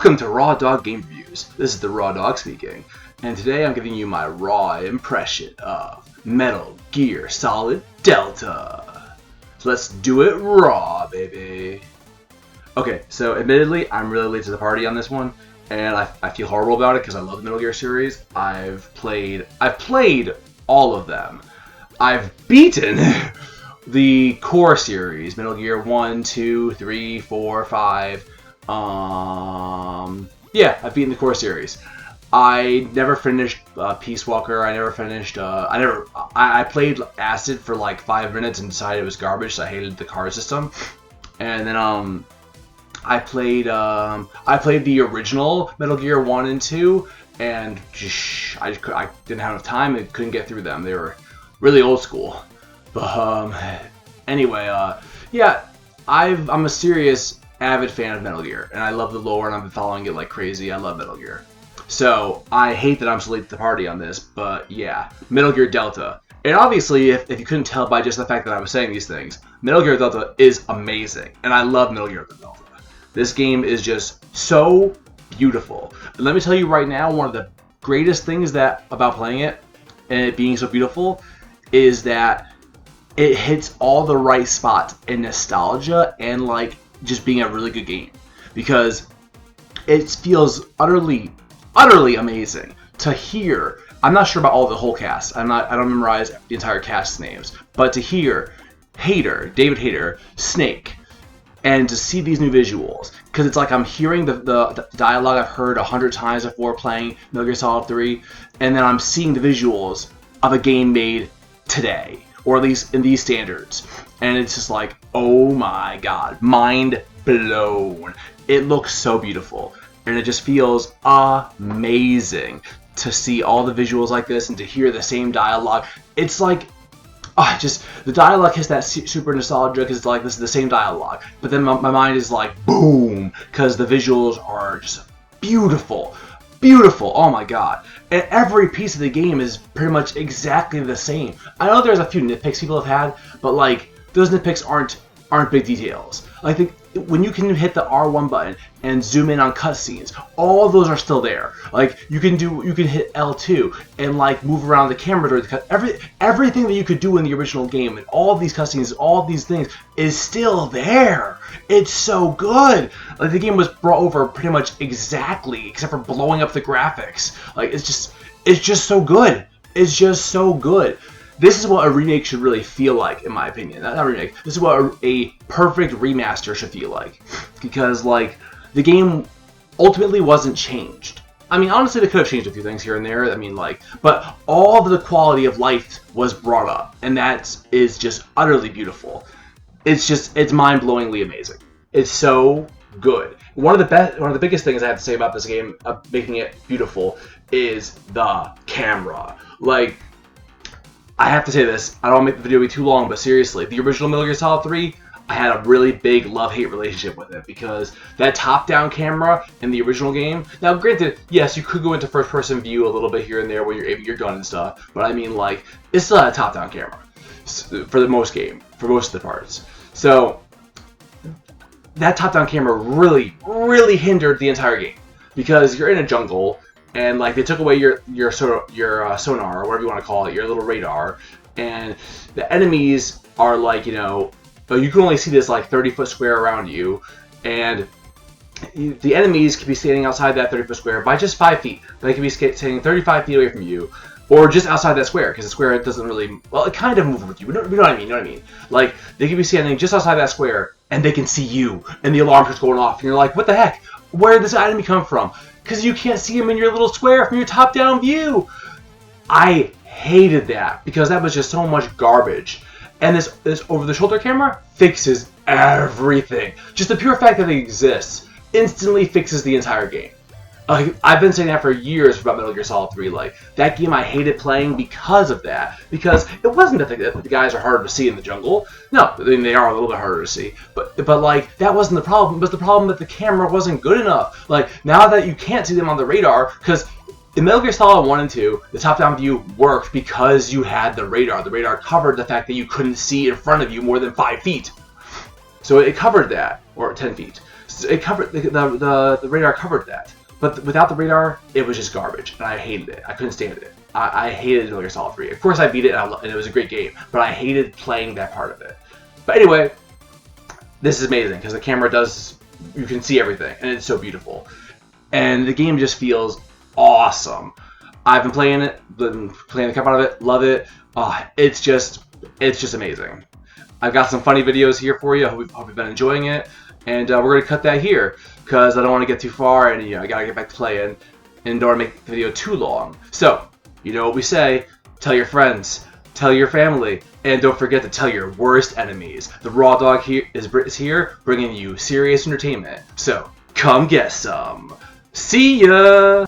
Welcome to Raw Dog Game Reviews. This is the Raw Dog speaking, and today I'm giving you my raw impression of Metal Gear Solid Delta. So let's do it raw, baby. Okay, so admittedly, I'm really late to the party on this one, and I feel horrible about it because I love the Metal Gear series. I've played all of them. I've beaten the core series, Metal Gear 1, 2, 3, 4, 5. Yeah, I've beaten the core series. I never finished Peace Walker. I never finished. I played Acid for like 5 minutes and decided it was garbage, so I hated the card system. And then I played the original Metal Gear 1 and 2, and I didn't have enough time and couldn't get through them. They were really old school. But anyway, yeah, I'm a serious avid fan of Metal Gear, and I love the lore, and I've been following it like crazy. I love Metal Gear. So I hate that I'm so late to the party on this, but yeah, Metal Gear Delta. And obviously, if you couldn't tell by just the fact that I was saying these things, Metal Gear Delta is amazing, and I love Metal Gear Delta. This game is just so beautiful. And let me tell you right now, one of the greatest things about playing it, and it being so beautiful, is that it hits all the right spots in nostalgia and like just being a really good game, because it feels utterly amazing to hear. I'm not sure about all the whole cast. I don't memorize the entire cast's names, but to hear David Hayter, Snake, and to see these new visuals, because it's like I'm hearing the dialogue I've heard 100 times before playing Metal Gear Solid 3, and then I'm seeing the visuals of a game made today, or at least in these standards, and it's just like, oh my god, mind blown. It looks so beautiful, and it just feels amazing to see all the visuals like this and to hear the same dialogue. It's like, the dialogue hits that super nostalgia because it's like, this is the same dialogue, but then my mind is like, boom, because the visuals are just beautiful. Beautiful, oh my god. And every piece of the game is pretty much exactly the same. I know there's a few nitpicks people have had, but like, those nitpicks aren't big details. Like, when you can hit the R1 button and zoom in on cutscenes, all of those are still there. Like, you can hit L2 and like move around the camera during the cut. Everything that you could do in the original game, and all of these cutscenes, all of these things is still there. It's so good. Like, the game was brought over pretty much exactly, except for blowing up the graphics. Like, it's just so good. It's just so good. This is what a remake should really feel like, in my opinion. Not a remake. This is what a perfect remaster should feel like. Because, like, the game ultimately wasn't changed. I mean, honestly, they could have changed a few things here and there. I mean, like, but all of the quality of life was brought up. And that is just utterly beautiful. It's mind-blowingly amazing. It's so good. One of the biggest things I have to say about this game, making it beautiful, is the camera. Like, I have to say this, I don't want to make the video be too long, but seriously, the original Metal Gear Solid 3, I had a really big love-hate relationship with it, because that top-down camera in the original game, now granted, yes, you could go into first-person view a little bit here and there when you're aiming your gun and stuff, but I mean, like, it's still a top-down camera for most of the parts. So, that top-down camera really hindered the entire game, because you're in a jungle, and like, they took away your sonar, or whatever you want to call it, your little radar, and the enemies are like, you know, you can only see this like 30-foot square around you, and the enemies can be standing outside that 30-foot square by just 5 feet. They can be standing 35 feet away from you, or just outside that square, because the square doesn't really, well, it kind of moves with you. You know what I mean? Like, they can be standing just outside that square, and they can see you, and the alarm is going off, and you're like, what the heck? Where did this enemy come from? Because you can't see him in your little square from your top-down view. I hated that, because that was just so much garbage. And this over-the-shoulder camera fixes everything. Just the pure fact that it exists instantly fixes the entire game. I've been saying that for years about Metal Gear Solid 3. Like, that game I hated playing because of that. Because it wasn't that the guys are harder to see in the jungle. No, I mean, they are a little bit harder to see. But like, that wasn't the problem. It was the problem that the camera wasn't good enough. Like, now that you can't see them on the radar, because in Metal Gear Solid 1 and 2, the top-down view worked because you had the radar. The radar covered the fact that you couldn't see in front of you more than 5 feet. So it covered that, or 10 feet. It covered the radar covered that, but without the radar, it was just garbage, and I hated it. I couldn't stand it. I hated Metal Gear Solid 3. Of course, I beat it, and it was a great game, but I hated playing that part of it. But anyway, this is amazing because the camera does, you can see everything, and it's so beautiful, and the game just feels awesome. I've been playing the crap out of it, love it. It's just amazing. I've got some funny videos here for you. I hope you've been enjoying it. And we're going to cut that here because I don't want to get too far, and I got to get back to playing and don't want to make the video too long. So, you know what we say, tell your friends, tell your family, and don't forget to tell your worst enemies. The Raw Dog here is here bringing you serious entertainment. So, come get some. See ya!